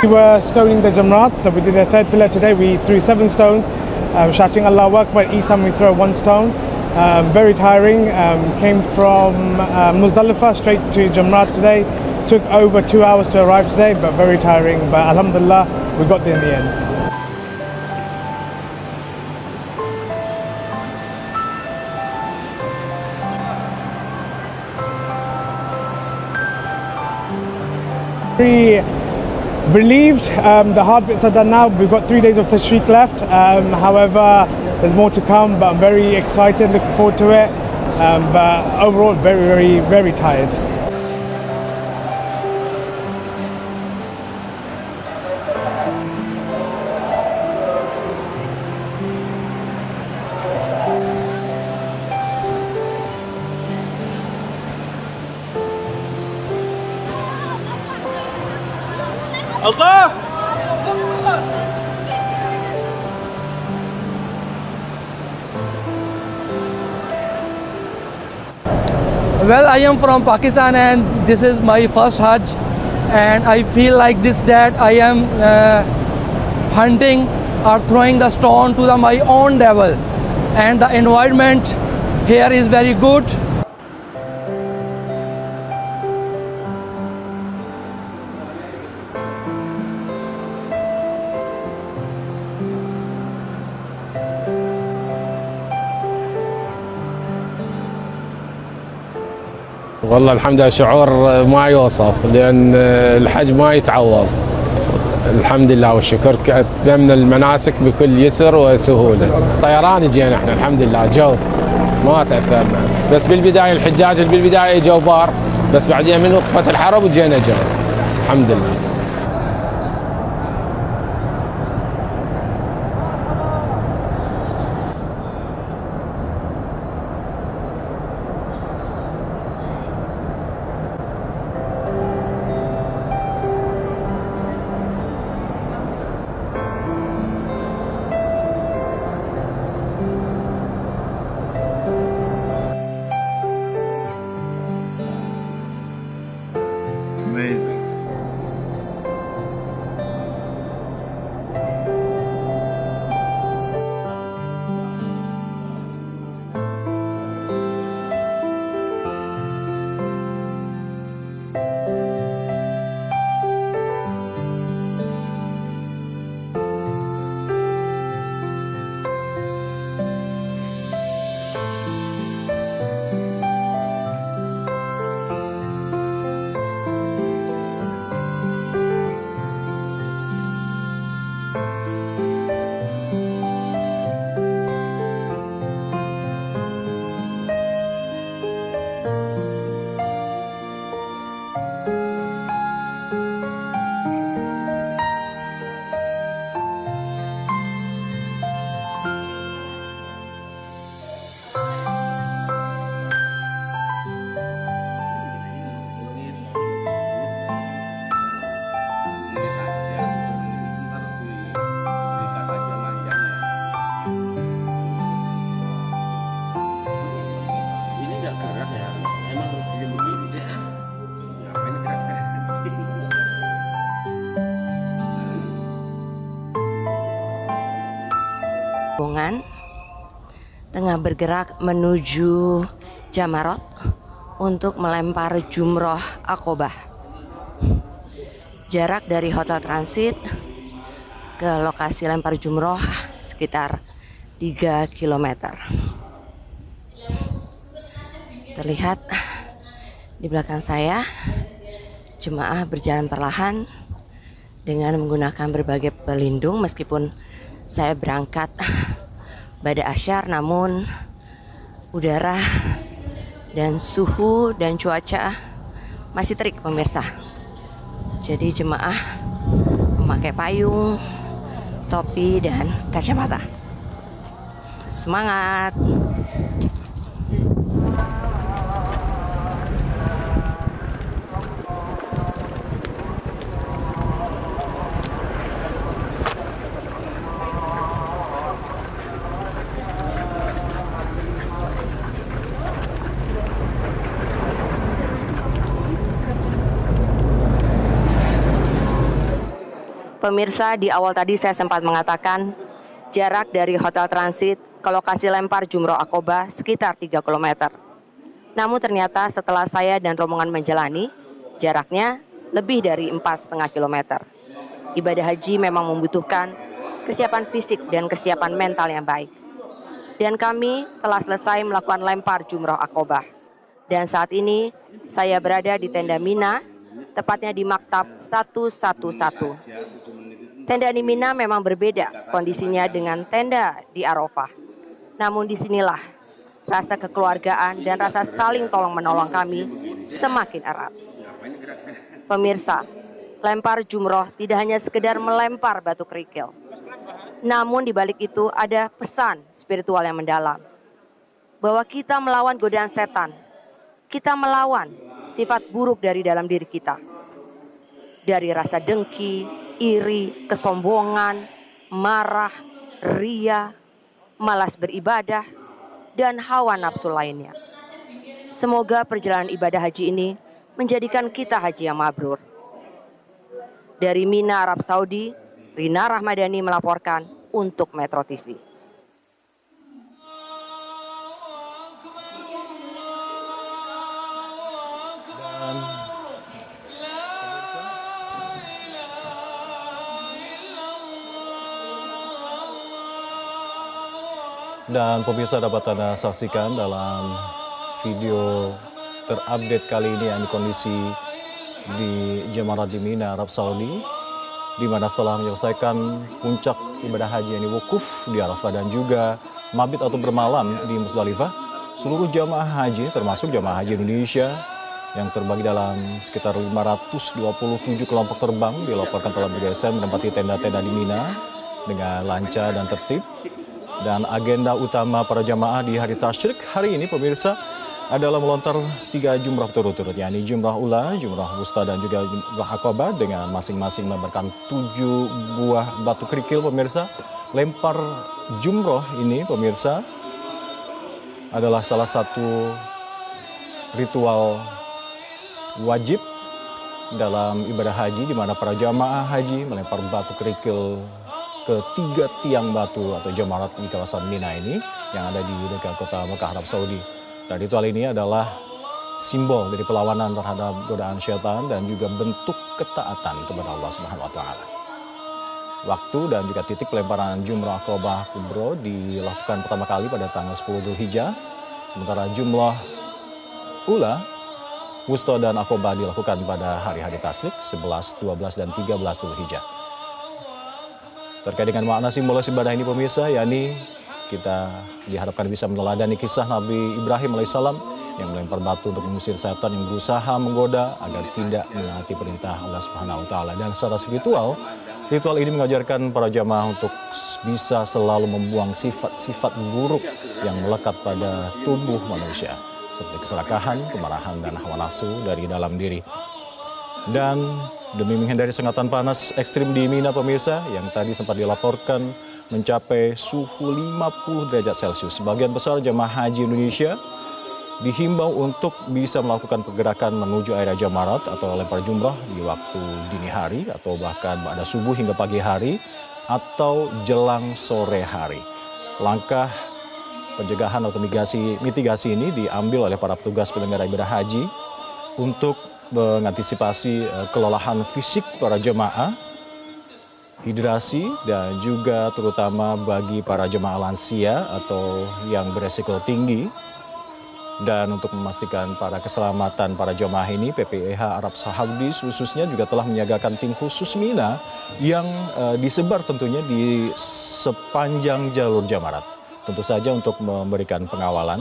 We were stoning the Jamrat, so we did a third pillar today. We threw 7 stones, shouting Allahu Akbar. Each time we throw 1 stone. Very tiring. Came from Muzdalifah straight to Jamrat today. Took over 2 hours to arrive today, but very tiring. But Alhamdulillah, we got there in the end. Very relieved. The hard bits are done now. We've got 3 days of Tashriq left. However, there's more to come, but I'm very excited, looking forward to it. But overall, very tired. Altaf! Well, I am from Pakistan and this is my first Hajj, and I feel like this that I am hunting or throwing the stone to my own devil, and the environment here is very good. والله الحمد لله شعور ما يوصف، لأن الحج ما يتعوض. الحمد لله والشكر، أتممنا المناسك بكل يسر وسهولة. طيران جينا احنا الحمد لله، جو ما تأثرنا. بس بالبداية الحجاج اللي بالبداية اجوا بار، بس بعدين من وقفة الحرب وجينا جو الحمد لله. Amazing. Rombongan tengah bergerak menuju Jamarot untuk melempar jumroh Aqobah. Jarak dari hotel transit ke lokasi lempar jumroh sekitar 3 km. Terlihat di belakang saya jemaah berjalan perlahan dengan menggunakan berbagai pelindung. Meskipun saya berangkat pada asyar, namun udara dan suhu dan cuaca masih terik pemirsa. Jadi jemaah memakai payung, topi dan kacamata. Semangat! Pemirsa, di awal tadi saya sempat mengatakan jarak dari Hotel Transit ke lokasi lempar jumroh Aqobah sekitar 3 km. Namun ternyata setelah saya dan rombongan menjalani, jaraknya lebih dari 4,5 km. Ibadah haji memang membutuhkan kesiapan fisik dan kesiapan mental yang baik. Dan kami telah selesai melakukan lempar jumroh Aqobah. Dan saat ini saya berada di tenda Mina, tepatnya di Maktab 111. Tenda di Mina memang berbeda kondisinya dengan tenda di Arafah. Namun disinilah rasa kekeluargaan dan rasa saling tolong-menolong kami semakin erat. Pemirsa, lempar jumroh tidak hanya sekedar melempar batu kerikil. Namun di balik itu ada pesan spiritual yang mendalam. Bahwa kita melawan godaan setan. Kita melawan sifat buruk dari dalam diri kita. Dari rasa dengki, iri, kesombongan, marah, ria, malas beribadah, dan hawa nafsu lainnya. Semoga perjalanan ibadah haji ini menjadikan kita haji yang mabrur. Dari Mina, Arab Saudi, Rina Rahmadani melaporkan untuk Metro TV. Dan pemirsa dapat Anda saksikan dalam video terupdate kali ini yang kondisi di Jemarat di Mina, Arab Saudi, di mana setelah menyelesaikan puncak ibadah haji yang wukuf di Arafah dan juga mabit atau bermalam di Musdalifah, seluruh jamaah haji termasuk jamaah haji Indonesia yang terbagi dalam sekitar 527 kelompok terbang dilaporkan telah bergeser menempati tenda-tenda di Mina dengan lancar dan tertib. Dan agenda utama para jamaah di hari tasyrik hari ini pemirsa adalah melontar 3 jumrah turut-turut, yakni jumrah ula, jumrah wusta dan juga jumrah Aqobah dengan masing-masing melemparkan 7 buah batu kerikil pemirsa. Lempar jumroh ini pemirsa adalah salah satu ritual wajib dalam ibadah haji di mana para jamaah haji melempar batu kerikil ke 3 tiang batu atau jamarat di kawasan Mina ini yang ada di dekat kota Mekah, Arab Saudi. Dan ritual ini adalah simbol dari perlawanan terhadap godaan syaitan dan juga bentuk ketaatan kepada Allah Subhanahu wa taala. Waktu dan juga titik pelemparan jumrah Aqobah Kubro dilakukan pertama kali pada tanggal 10 Dzulhijjah, sementara jumlah ula, wusta dan Aqobah dilakukan pada hari-hari tasyrik 11, 12 dan 13 Dzulhijjah. Terkait dengan makna simbolis ibadah ini pemirsa, yakni kita diharapkan bisa meneladani kisah Nabi Ibrahim alaihissalam yang melempar batu untuk mengusir setan yang berusaha menggoda agar tidak menaati perintah Allah Subhanahu wa taala. Dan secara spiritual, ritual ini mengajarkan para jamaah untuk bisa selalu membuang sifat-sifat buruk yang melekat pada tubuh manusia seperti keserakahan, kemarahan dan hawa nafsu dari dalam diri. Dan demi menghindari sengatan panas ekstrim di Mina pemirsa yang tadi sempat dilaporkan mencapai suhu 50 derajat Celcius, sebagian besar jemaah haji Indonesia dihimbau untuk bisa melakukan pergerakan menuju area jamarat atau lempar jumrah di waktu dini hari atau bahkan pada subuh hingga pagi hari atau jelang sore hari. Langkah pencegahan atau mitigasi ini diambil oleh para petugas penyelenggara ibadah haji untuk mengantisipasi kelelahan fisik para jemaah, hidrasi, dan juga terutama bagi para jemaah lansia atau yang beresiko tinggi. Dan untuk memastikan para keselamatan para jemaah ini, PPIH Arab Saudi khususnya juga telah menyiagakan tim khusus Mina yang disebar tentunya di sepanjang jalur jamarat. Tentu saja untuk memberikan pengawalan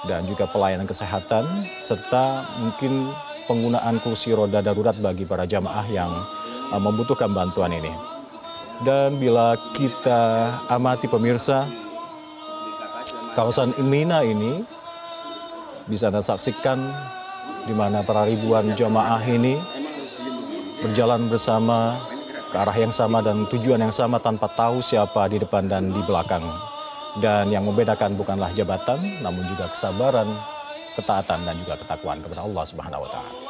dan juga pelayanan kesehatan serta mungkin penggunaan kursi roda darurat bagi para jamaah yang membutuhkan bantuan ini. Dan bila kita amati pemirsa, kawasan Mina ini bisa Anda saksikan di mana para ribuan jamaah ini berjalan bersama ke arah yang sama dan tujuan yang sama tanpa tahu siapa di depan dan di belakang. Dan yang membedakan bukanlah jabatan, namun juga kesabaran, ketaatan dan juga ketakwaan kepada Allah Subhanahu wa taala.